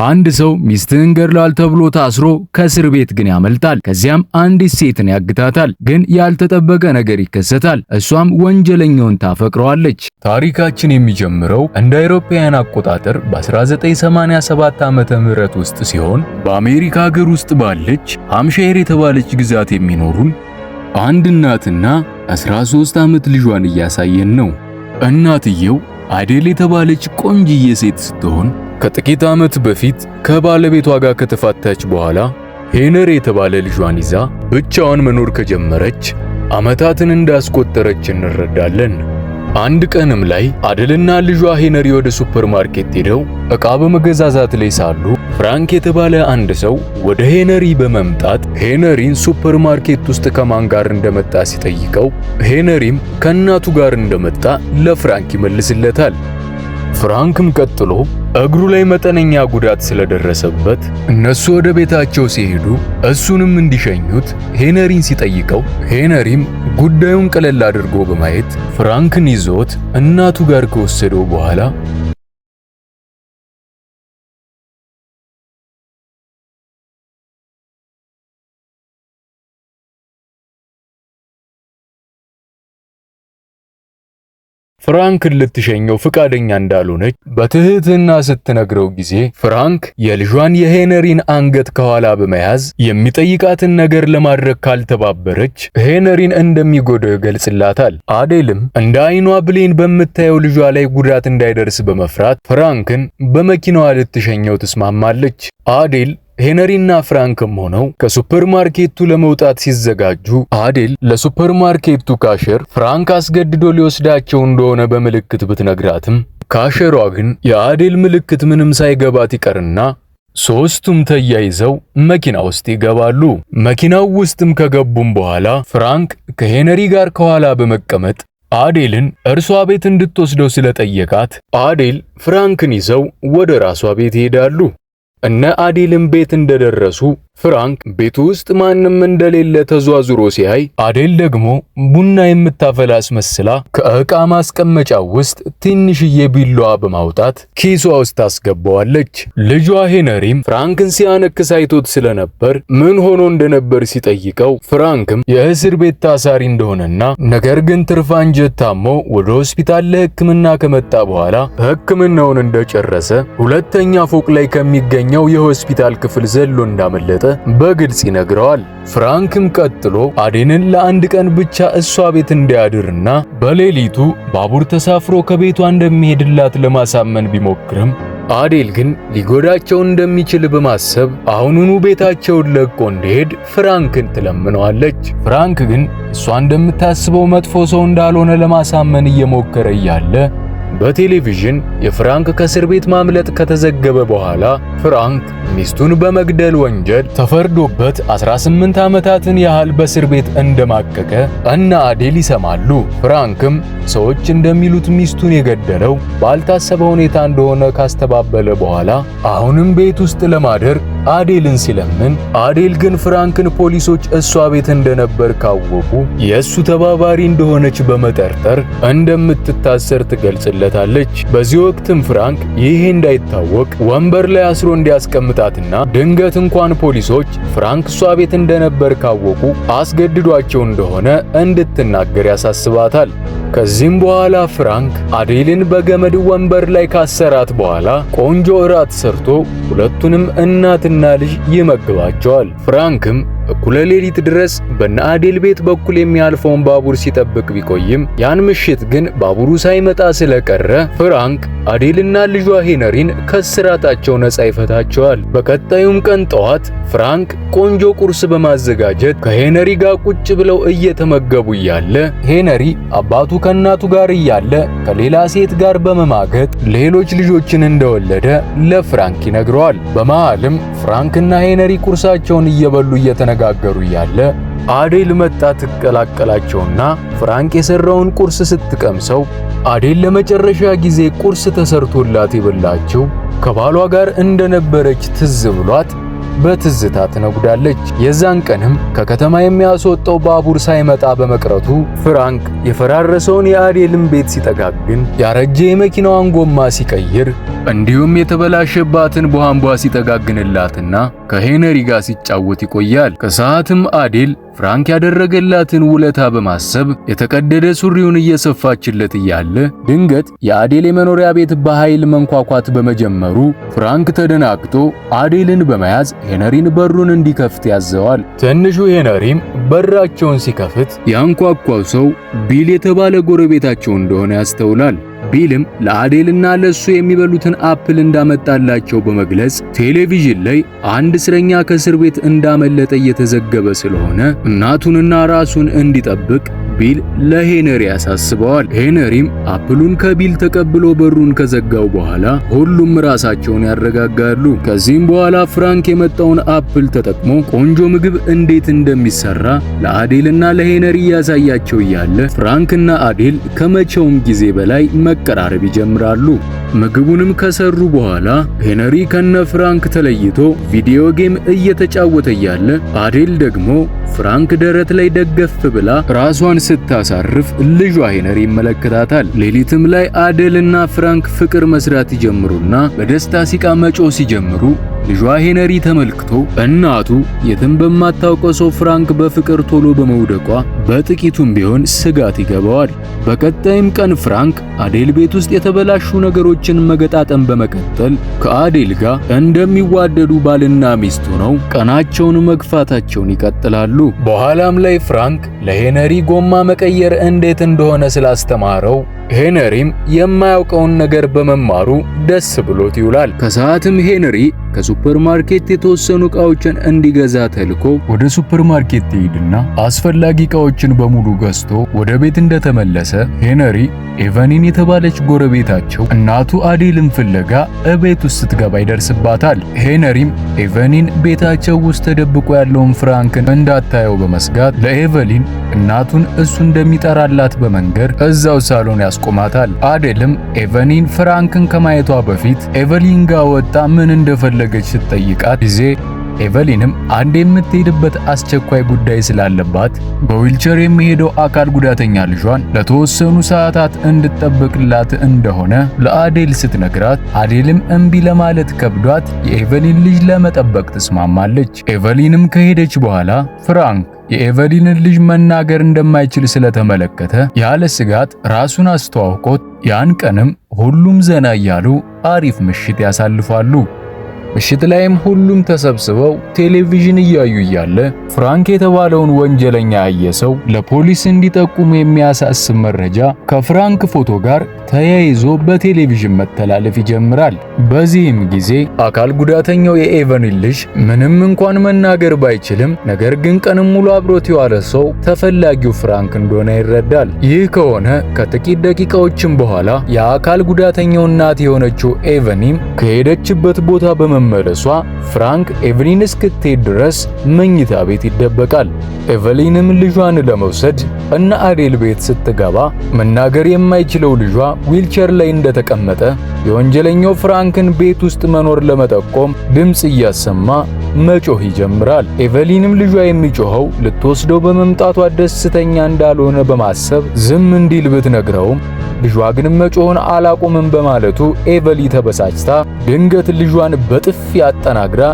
አንድ ሰው ሚስትህን ገድሏል ተብሎ ታስሮ ከእስር ቤት ግን ያመልጣል። ከዚያም አንዲት ሴትን ያግታታል። ግን ያልተጠበቀ ነገር ይከሰታል። እሷም ወንጀለኛውን ታፈቅረዋለች። ታሪካችን የሚጀምረው እንደ አውሮፓውያን አቆጣጠር በ1987 ዓመተ ምህረት ውስጥ ሲሆን በአሜሪካ ሀገር ውስጥ ባለች ሃምሻየር የተባለች ግዛት የሚኖሩን አንድ እናትና 13 ዓመት ልጇን እያሳየን ነው። እናትየው አዴል የተባለች ቆንጅዬ ሴት ስትሆን ከጥቂት ዓመት በፊት ከባለቤቷ ጋር ከተፋታች በኋላ ሄነሪ የተባለ ልጇን ይዛ ብቻዋን መኖር ከጀመረች ዓመታትን እንዳስቆጠረች እንረዳለን። አንድ ቀንም ላይ አዴልና ልጇ ሄነሪ ወደ ሱፐርማርኬት ሄደው ዕቃ በመገዛዛት ላይ ሳሉ ፍራንክ የተባለ አንድ ሰው ወደ ሄነሪ በመምጣት ሄነሪን ሱፐርማርኬት ውስጥ ከማን ጋር እንደመጣ ሲጠይቀው ሄነሪም ከእናቱ ጋር እንደመጣ ለፍራንክ ይመልስለታል። ፍራንክም ቀጥሎ እግሩ ላይ መጠነኛ ጉዳት ስለደረሰበት እነሱ ወደ ቤታቸው ሲሄዱ እሱንም እንዲሸኙት ሄነሪን ሲጠይቀው ሄነሪም ጉዳዩን ቀለል አድርጎ በማየት ፍራንክን ይዞት እናቱ ጋር ከወሰደው በኋላ ፍራንክን ልትሸኘው ፍቃደኛ እንዳልሆነች በትህትና ስትነግረው ጊዜ ፍራንክ የልጇን የሄነሪን አንገት ከኋላ በመያዝ የሚጠይቃትን ነገር ለማድረግ ካልተባበረች ሄነሪን እንደሚጎዳው ይገልጽላታል። አዴልም እንደ አይኗ ብሌን በምታየው ልጇ ላይ ጉዳት እንዳይደርስ በመፍራት ፍራንክን በመኪናዋ ልትሸኘው ትስማማለች። አዴል ሄነሪና ፍራንክም ሆነው ከሱፐርማርኬቱ ለመውጣት ሲዘጋጁ አዴል ለሱፐርማርኬቱ ካሸር ፍራንክ አስገድዶ ሊወስዳቸው እንደሆነ በምልክት ብትነግራትም ካሸሯ ግን የአዴል ምልክት ምንም ሳይገባት ይቀርና ሶስቱም ተያይዘው መኪና ውስጥ ይገባሉ። መኪናው ውስጥም ከገቡም በኋላ ፍራንክ ከሄነሪ ጋር ከኋላ በመቀመጥ አዴልን እርሷ ቤት እንድትወስደው ስለጠየቃት አዴል ፍራንክን ይዘው ወደ ራሷ ቤት ይሄዳሉ። እነ አዴልም ቤት እንደደረሱ ፍራንክ ቤቱ ውስጥ ማንም እንደሌለ ተዟዙሮ ሲያይ አዴል ደግሞ ቡና የምታፈላ አስመስላ ከዕቃ ማስቀመጫው ውስጥ ትንሽዬ ቢላዋ በማውጣት ኪሷ ውስጥ ታስገባዋለች። ልጇ ሄነሪም ፍራንክን ሲያነክስ አይቶት ስለነበር ምን ሆኖ እንደነበር ሲጠይቀው ፍራንክም የእስር ቤት ታሳሪ እንደሆነና ነገር ግን ትርፍ አንጀት ታሞ ወደ ሆስፒታል ለሕክምና ከመጣ በኋላ ሕክምናውን እንደጨረሰ ሁለተኛ ፎቅ ላይ ከሚገኘው የሆስፒታል ክፍል ዘሎ እንዳመለጠ በግልጽ ይነግረዋል። ፍራንክም ቀጥሎ አዴንን ለአንድ ቀን ብቻ እሷ ቤት እንዲያድርና በሌሊቱ ባቡር ተሳፍሮ ከቤቷ እንደሚሄድላት ለማሳመን ቢሞክርም አዴል ግን ሊጎዳቸው እንደሚችል በማሰብ አሁኑኑ ቤታቸውን ለቆ እንዲሄድ ፍራንክን ትለምነዋለች። ፍራንክ ግን እሷ እንደምታስበው መጥፎ ሰው እንዳልሆነ ለማሳመን እየሞከረ እያለ በቴሌቪዥን የፍራንክ ከእስር ቤት ማምለጥ ከተዘገበ በኋላ ፍራንክ ሚስቱን በመግደል ወንጀል ተፈርዶበት 18 ዓመታትን ያህል በእስር ቤት እንደማቀቀ እና አዴል ይሰማሉ። ፍራንክም ሰዎች እንደሚሉት ሚስቱን የገደለው ባልታሰበ ሁኔታ እንደሆነ ካስተባበለ በኋላ አሁንም ቤት ውስጥ ለማደር አዴልን ሲለምን አዴል ግን ፍራንክን ፖሊሶች እሷ ቤት እንደነበር ካወቁ የእሱ ተባባሪ እንደሆነች በመጠርጠር እንደምትታሰር ትገልጽለታለች። በዚህ ወቅትም ፍራንክ ይሄ እንዳይታወቅ ወንበር ላይ አስሮ እንዲያስቀምጣትና ድንገት እንኳን ፖሊሶች ፍራንክ እሷ ቤት እንደነበር ካወቁ አስገድዷቸው እንደሆነ እንድትናገር ያሳስባታል። ከዚህም በኋላ ፍራንክ አዴልን በገመድ ወንበር ላይ ካሰራት በኋላ ቆንጆ እራት ሰርቶ ሁለቱንም እናትና ልጅ ይመግባቸዋል። ፍራንክም እኩለ ሌሊት ድረስ በእነ አዴል ቤት በኩል የሚያልፈውን ባቡር ሲጠብቅ ቢቆይም ያን ምሽት ግን ባቡሩ ሳይመጣ ስለቀረ ፍራንክ አዴልና ልጇ ሄነሪን ከስራታቸው ነፃ ይፈታቸዋል። በቀጣዩም ቀን ጠዋት ፍራንክ ቆንጆ ቁርስ በማዘጋጀት ከሄነሪ ጋር ቁጭ ብለው እየተመገቡ እያለ ሄነሪ አባቱ ከእናቱ ጋር እያለ ከሌላ ሴት ጋር በመማገጥ ሌሎች ልጆችን እንደወለደ ለፍራንክ ይነግረዋል። በመሃልም ፍራንክና ሄነሪ ቁርሳቸውን እየበሉ እየተነጋገሩ እያለ አዴል መጣ ትቀላቀላቸውና ፍራንክ የሰራውን ቁርስ ስትቀምሰው አዴል ለመጨረሻ ጊዜ ቁርስ ተሰርቶላት የበላችው ከባሏ ጋር እንደነበረች ትዝ ብሏት በትዝታ ትነጉዳለች። የዛን ቀንም ከከተማ የሚያስወጣው ባቡር ሳይመጣ በመቅረቱ ፍራንክ የፈራረሰውን የአዴልን ቤት ሲጠጋግን፣ ያረጀ የመኪናዋን ጎማ ሲቀይር፣ እንዲሁም የተበላሸባትን ቧንቧ ሲጠጋግንላትና ከሄነሪ ጋር ሲጫወት ይቆያል። ከሰዓትም አዴል ፍራንክ ያደረገላትን ውለታ በማሰብ የተቀደደ ሱሪውን እየሰፋችለት እያለ ድንገት የአዴል የመኖሪያ ቤት በኃይል መንኳኳት በመጀመሩ ፍራንክ ተደናግጦ አዴልን በመያዝ ሄነሪን በሩን እንዲከፍት ያዘዋል። ትንሹ ሄነሪም በራቸውን ሲከፍት ያንኳኳው ሰው ቢል የተባለ ጎረቤታቸው እንደሆነ ያስተውላል። ቢልም ለአዴልና ለሱ የሚበሉትን አፕል እንዳመጣላቸው በመግለጽ ቴሌቪዥን ላይ አንድ እስረኛ ከእስር ቤት እንዳመለጠ እየተዘገበ ስለሆነ እናቱንና ራሱን እንዲጠብቅ ቢል ለሄነሪ ያሳስበዋል። ሄነሪም አፕሉን ከቢል ተቀብሎ በሩን ከዘጋው በኋላ ሁሉም ራሳቸውን ያረጋጋሉ። ከዚህም በኋላ ፍራንክ የመጣውን አፕል ተጠቅሞ ቆንጆ ምግብ እንዴት እንደሚሰራ ለአዴልና ለሄነሪ ያሳያቸው እያለ ፍራንክና አዴል ከመቼውም ጊዜ በላይ መቀራረብ ይጀምራሉ። ምግቡንም ከሰሩ በኋላ ሄነሪ ከነ ፍራንክ ተለይቶ ቪዲዮ ጌም እየተጫወተ እያለ አዴል ደግሞ ፍራንክ ደረት ላይ ደገፍ ብላ ራሷን ስታሳርፍ ልጇ ሄነሪ ይመለከታታል። ሌሊትም ላይ አዴልና ፍራንክ ፍቅር መስራት ይጀምሩና በደስታ ሲቃ መጮህ ሲጀምሩ ልጇ ሄነሪ ተመልክቶ እናቱ የትም በማታውቀው ሰው ፍራንክ በፍቅር ቶሎ በመውደቋ በጥቂቱም ቢሆን ስጋት ይገባዋል። በቀጣይም ቀን ፍራንክ አዴል ቤት ውስጥ የተበላሹ ነገሮችን መገጣጠም በመቀጠል ከአዴል ጋር እንደሚዋደዱ ባልና ሚስት ሆነው ቀናቸውን መግፋታቸውን ይቀጥላሉ። በኋላም ላይ ፍራንክ ለሄነሪ ጎማ መቀየር እንዴት እንደሆነ ስላስተማረው ሄነሪም የማያውቀውን ነገር በመማሩ ደስ ብሎት ይውላል። ከሰዓትም ሄነሪ ከሱፐርማርኬት የተወሰኑ ዕቃዎችን እንዲገዛ ተልኮ ወደ ሱፐርማርኬት ይሄድና አስፈላጊ ዕቃዎችን በሙሉ ገዝቶ ወደ ቤት እንደተመለሰ ሄነሪ ኤቫኒን የተባለች ጎረቤታቸው እናቱ አዴልን ፍለጋ እቤት ውስጥ ስትገባ ይደርስባታል። ሄነሪም ኤቫኒን ቤታቸው ውስጥ ተደብቆ ያለውን ፍራንክን እንዳታየው በመስጋት ለኤቨሊን እናቱን እሱ እንደሚጠራላት በመንገር እዛው ሳሎን ያስቆማታል። አዴልም ኤቫኒን ፍራንክን ከማየቷ በፊት ኤቨሊን ጋር ወጣ ምን እንደፈለገች ስትጠይቃት ጊዜ ኤቨሊንም አንድ የምትሄድበት አስቸኳይ ጉዳይ ስላለባት በዊልቸር የሚሄደው አካል ጉዳተኛ ልጇን ለተወሰኑ ሰዓታት እንድትጠብቅላት እንደሆነ ለአዴል ስትነግራት አዴልም እምቢ ለማለት ከብዷት የኤቨሊን ልጅ ለመጠበቅ ትስማማለች። ኤቨሊንም ከሄደች በኋላ ፍራንክ የኤቨሊንን ልጅ መናገር እንደማይችል ስለተመለከተ ያለ ስጋት ራሱን አስተዋውቆት ያን ቀንም ሁሉም ዘና እያሉ አሪፍ ምሽት ያሳልፋሉ። ምሽት ላይም ሁሉም ተሰብስበው ቴሌቪዥን እያዩ እያለ ፍራንክ የተባለውን ወንጀለኛ ያየ ሰው ለፖሊስ እንዲጠቁም የሚያሳስብ መረጃ ከፍራንክ ፎቶ ጋር ተያይዞ በቴሌቪዥን መተላለፍ ይጀምራል። በዚህም ጊዜ አካል ጉዳተኛው የኤቨኒን ልጅ ምንም እንኳን መናገር ባይችልም ነገር ግን ቀንም ሙሉ አብሮት የዋለ ሰው ተፈላጊው ፍራንክ እንደሆነ ይረዳል። ይህ ከሆነ ከጥቂት ደቂቃዎችም በኋላ የአካል ጉዳተኛው እናት የሆነችው ኤቨኒም ከሄደችበት ቦታ በመመለሷ ፍራንክ ኤቨሊን እስክትሄድ ድረስ መኝታ ቤት ይደበቃል። ኤቨሊንም ልጇን ለመውሰድ እና አዴል ቤት ስትገባ መናገር የማይችለው ልጇ ዊልቸር ላይ እንደተቀመጠ የወንጀለኛው ፍራንክን ቤት ውስጥ መኖር ለመጠቆም ድምጽ እያሰማ መጮህ ይጀምራል። ኤቨሊንም ልጇ የሚጮኸው ልትወስደው በመምጣቷ ደስተኛ እንዳልሆነ በማሰብ ዝም እንዲል ብትነግረውም ልጇ ግን መጮህን አላቆምም በማለቱ ኤቨሊ ተበሳጭታ ድንገት ልጇን በጥፊ አጠናግራ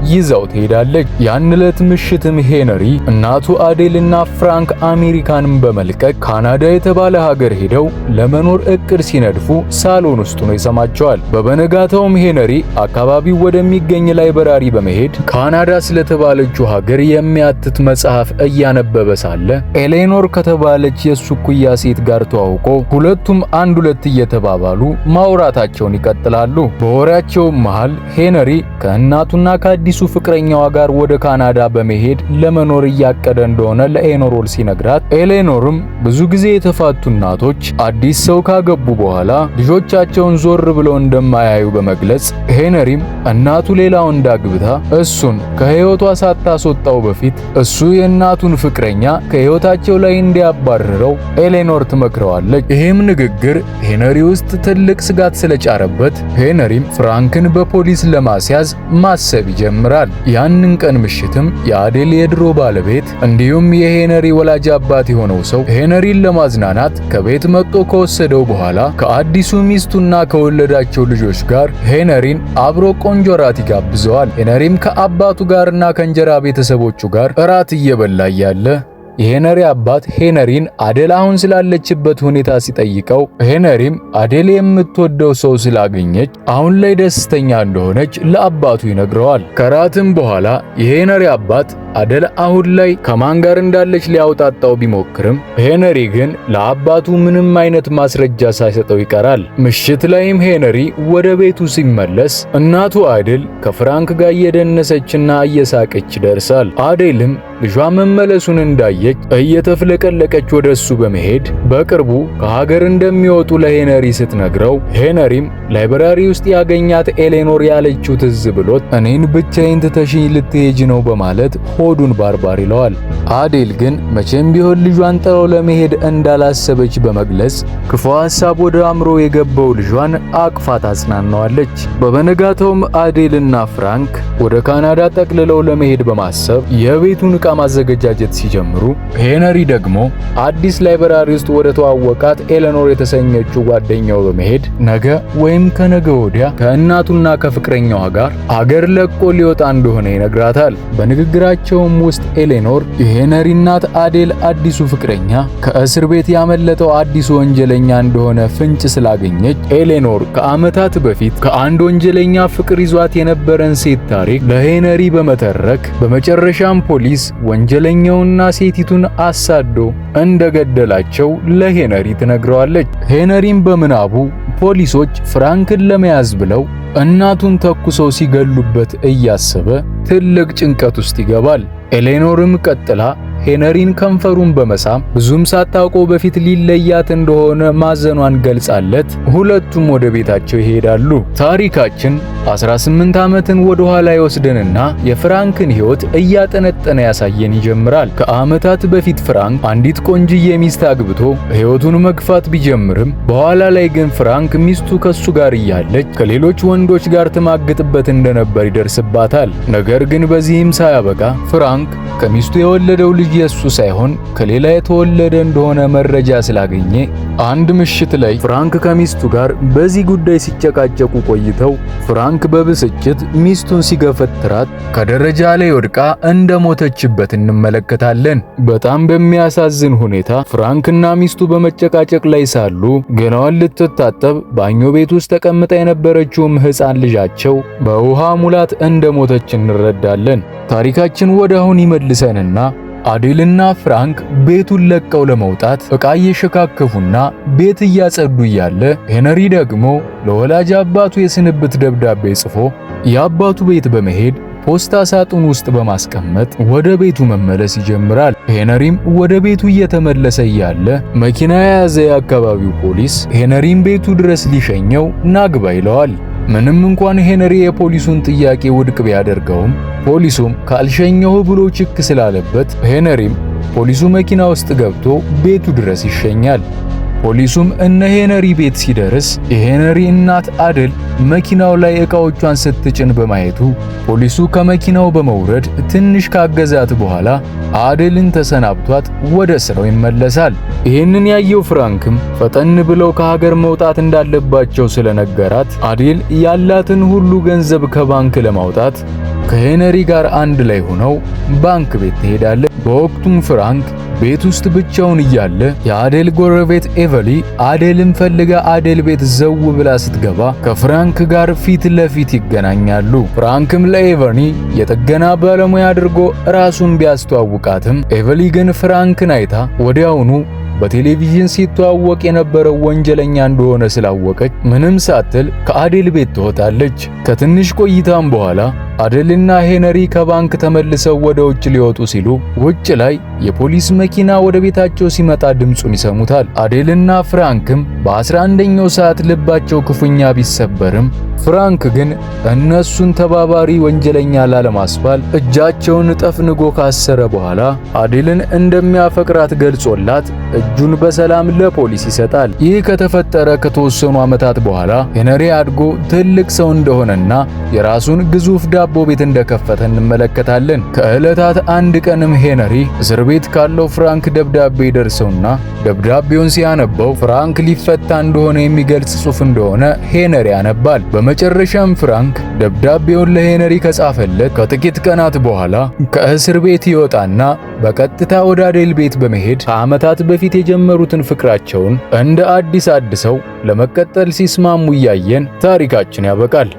ይዛው ትሄዳለች። ያን ዕለት ምሽትም ሄነሪ እናቱ አዴልና ፍራንክ አሜሪካንን በመልቀቅ ካናዳ የተባለ ሀገር ሄደው ለመኖር እቅድ ሲነድፉ ሳሎን ውስጥ ነው ይሰማቸዋል። በበነጋታውም ሄነሪ አካባቢው ወደሚገኝ ላይብረሪ በመሄድ ካናዳ ስለተባለችው ሀገር የሚያትት መጽሐፍ እያነበበ ሳለ ኤሌኖር ከተባለች የሱ ኩያ ሴት ጋር ተዋውቆ ሁለቱም አንድ ሁለት እየተባባሉ ማውራታቸውን ይቀጥላሉ። በወሬያቸው መሃል ሄነሪ ከእናቱና ከአዲሱ ፍቅረኛዋ ጋር ወደ ካናዳ በመሄድ ለመኖር እያቀደ እንደሆነ ለኤኖሮል ሲነግራት ኤሌኖርም ብዙ ጊዜ የተፋቱ እናቶች አዲስ ሰው ካገቡ በኋላ ልጆቻቸውን ዞር ብለው እንደማያዩ በመግለጽ ሄነሪም እናቱ ሌላ ወንድ አግብታ እሱን ከህይወቷ ሳታስወጣው በፊት እሱ የእናቱን ፍቅረኛ ከህይወታቸው ላይ እንዲያባርረው ኤሌኖር ትመክረዋለች። ይህም ንግግር ሄነሪ ውስጥ ትልቅ ስጋት ስለጫረበት ሄነሪም ፍራንክን በፖሊስ ለማስያዝ ማሰብ ይጀምራል። ይጀምራል። ያንን ቀን ምሽትም የአዴል የድሮ ባለቤት እንዲሁም የሄነሪ ወላጅ አባት የሆነው ሰው ሄነሪን ለማዝናናት ከቤት መጥቶ ከወሰደው በኋላ ከአዲሱ ሚስቱና ከወለዳቸው ልጆች ጋር ሄነሪን አብሮ ቆንጆ ራት ይጋብዘዋል። ሄነሪም ከአባቱ ጋርና ከእንጀራ ቤተሰቦቹ ጋር እራት እየበላ ያለ የሄነሪ አባት ሄነሪን አዴል አሁን ስላለችበት ሁኔታ ሲጠይቀው ሄነሪም አዴል የምትወደው ሰው ስላገኘች አሁን ላይ ደስተኛ እንደሆነች ለአባቱ ይነግረዋል። ከራትም በኋላ የሄነሪ አባት አዴል አሁን ላይ ከማን ጋር እንዳለች ሊያውጣጣው ቢሞክርም ሄነሪ ግን ለአባቱ ምንም አይነት ማስረጃ ሳይሰጠው ይቀራል። ምሽት ላይም ሄነሪ ወደ ቤቱ ሲመለስ እናቱ አዴል ከፍራንክ ጋር እየደነሰችና እየሳቀች ይደርሳል። አዴልም ልጇ መመለሱን እንዳየች እየተፍለቀለቀች ወደሱ በመሄድ በቅርቡ ከሀገር እንደሚወጡ ለሄነሪ ስትነግረው ሄነሪም ላይብራሪ ውስጥ ያገኛት ኤሌኖር ያለችው ትዝ ብሎት እኔን ብቻዬን ትተሽኝ ልትሄጂ ነው በማለት ሆዱን ባርባር ይለዋል። አዴል ግን መቼም ቢሆን ልጇን ጥለው ለመሄድ እንዳላሰበች በመግለጽ ክፉ ሐሳብ ወደ አእምሮ የገባው ልጇን አቅፋ ታጽናናዋለች። በበነጋታውም አዴልና ፍራንክ ወደ ካናዳ ጠቅልለው ለመሄድ በማሰብ የቤቱን ዕቃ ማዘገጃጀት ሲጀምሩ ሄነሪ ደግሞ አዲስ ላይብራሪ ውስጥ ወደ ተዋወቃት ኤሌኖር የተሰኘችው ጓደኛው በመሄድ ነገ ወይም ከነገ ወዲያ ከእናቱና ከፍቅረኛዋ ጋር አገር ለቆ ሊወጣ እንደሆነ ይነግራታል። በንግግራቸውም ውስጥ ኤሌኖር የሄነሪ እናት አዴል አዲሱ ፍቅረኛ ከእስር ቤት ያመለጠው አዲሱ ወንጀለኛ እንደሆነ ፍንጭ ስላገኘች ኤሌኖር ከዓመታት በፊት ከአንድ ወንጀለኛ ፍቅር ይዟት የነበረን ሴት ታሪክ ለሄነሪ በመተረክ በመጨረሻም ፖሊስ ወንጀለኛውና ሴቲቱን አሳዶ እንደገደላቸው ለሄነሪ ትነግረዋለች። ሄነሪም በምናቡ ፖሊሶች ፍራንክን ለመያዝ ብለው እናቱን ተኩሰው ሲገሉበት እያሰበ ትልቅ ጭንቀት ውስጥ ይገባል። ኤሌኖርም ቀጥላ ሄነሪን ከንፈሩን በመሳም ብዙም ሳታውቀው በፊት ሊለያት እንደሆነ ማዘኗን ገልጻለት ሁለቱም ወደ ቤታቸው ይሄዳሉ። ታሪካችን 18 ዓመትን ወደ ኋላ ይወስደንና የፍራንክን ሕይወት እያጠነጠነ ያሳየን ይጀምራል። ከዓመታት በፊት ፍራንክ አንዲት ቆንጅዬ ሚስት አግብቶ ሕይወቱን መግፋት ቢጀምርም በኋላ ላይ ግን ፍራንክ ሚስቱ ከሱ ጋር እያለች ከሌሎች ወንዶች ጋር ትማግጥበት እንደነበር ይደርስባታል። ነገር ግን በዚህም ሳያበቃ ፍራንክ ከሚስቱ የወለደው ልጅ የሱ ሳይሆን ከሌላ የተወለደ እንደሆነ መረጃ ስላገኘ አንድ ምሽት ላይ ፍራንክ ከሚስቱ ጋር በዚህ ጉዳይ ሲጨቃጨቁ ቆይተው ፍራንክ በብስጭት ሚስቱን ሲገፈትራት ከደረጃ ላይ ወድቃ እንደሞተችበት እንመለከታለን። በጣም በሚያሳዝን ሁኔታ ፍራንክና ሚስቱ በመጨቃጨቅ ላይ ሳሉ ገናዋን ልትታጠብ ባኞ ቤት ውስጥ ተቀምጣ የነበረችውም ሕፃን ልጃቸው በውሃ ሙላት እንደሞተች እንረዳለን። ታሪካችን ወደ አሁን ይመልሰንና አዴልና ፍራንክ ቤቱን ለቀው ለመውጣት ዕቃ እየሸካከፉና ቤት እያጸዱ እያለ ሄነሪ ደግሞ ለወላጅ አባቱ የስንብት ደብዳቤ ጽፎ የአባቱ ቤት በመሄድ ፖስታ ሳጥን ውስጥ በማስቀመጥ ወደ ቤቱ መመለስ ይጀምራል። ሄነሪም ወደ ቤቱ እየተመለሰ እያለ መኪና የያዘ የአካባቢው ፖሊስ ሄነሪም ቤቱ ድረስ ሊሸኘው ናግባ ይለዋል። ምንም እንኳን ሄነሪ የፖሊሱን ጥያቄ ውድቅ ቢያደርገውም ፖሊሱም ካልሸኘሁ ብሎ ችክ ስላለበት ሄነሪም ፖሊሱ መኪና ውስጥ ገብቶ ቤቱ ድረስ ይሸኛል። ፖሊሱም እነ ሄነሪ ቤት ሲደርስ የሄነሪ እናት አዴል መኪናው ላይ ዕቃዎቿን ስትጭን በማየቱ ፖሊሱ ከመኪናው በመውረድ ትንሽ ካገዛት በኋላ አዴልን ተሰናብቷት ወደ ስራው ይመለሳል። ይህንን ያየው ፍራንክም ፈጠን ብለው ከሀገር መውጣት እንዳለባቸው ስለነገራት አዴል ያላትን ሁሉ ገንዘብ ከባንክ ለማውጣት ከሄነሪ ጋር አንድ ላይ ሆነው ባንክ ቤት ትሄዳለች። በወቅቱም ፍራንክ ቤት ውስጥ ብቻውን እያለ የአዴል ጎረቤት ኤቨሊ አዴልን ፈልጋ አዴል ቤት ዘው ብላ ስትገባ ከፍራንክ ጋር ፊት ለፊት ይገናኛሉ። ፍራንክም ለኤቨሊ የጥገና ባለሙያ አድርጎ ራሱን ቢያስተዋውቃትም ኤቨሊ ግን ፍራንክን አይታ ወዲያውኑ በቴሌቪዥን ሲተዋወቅ የነበረው ወንጀለኛ እንደሆነ ስላወቀች ምንም ሳትል ከአዴል ቤት ትወጣለች። ከትንሽ ቆይታም በኋላ አዴልና ሄነሪ ከባንክ ተመልሰው ወደ ውጭ ሊወጡ ሲሉ ውጭ ላይ የፖሊስ መኪና ወደ ቤታቸው ሲመጣ ድምጹን ይሰሙታል። አዴልና ፍራንክም በ11ኛው ሰዓት ልባቸው ክፉኛ ቢሰበርም ፍራንክ ግን እነሱን ተባባሪ ወንጀለኛ ላለማስባል እጃቸውን ጠፍንጎ ካሰረ በኋላ አዴልን እንደሚያፈቅራት ገልጾላት እጁን በሰላም ለፖሊስ ይሰጣል። ይህ ከተፈጠረ ከተወሰኑ ዓመታት በኋላ ሄነሪ አድጎ ትልቅ ሰው እንደሆነና የራሱን ግዙፍ ዳቦ ቤት እንደከፈተ እንመለከታለን። ከዕለታት አንድ ቀንም ሄነሪ እስር ቤት ካለው ፍራንክ ደብዳቤ ደርሰውና ደብዳቤውን ሲያነበው ፍራንክ ሊፈታ እንደሆነ የሚገልጽ ጽሑፍ እንደሆነ ሄነሪ ያነባል። በመጨረሻም ፍራንክ ደብዳቤውን ለሄነሪ ከጻፈለት ከጥቂት ቀናት በኋላ ከእስር ቤት ይወጣና በቀጥታ ወደ አዴል ቤት በመሄድ ከዓመታት በፊት የጀመሩትን ፍቅራቸውን እንደ አዲስ አድሰው ለመቀጠል ሲስማሙ እያየን ታሪካችን ያበቃል።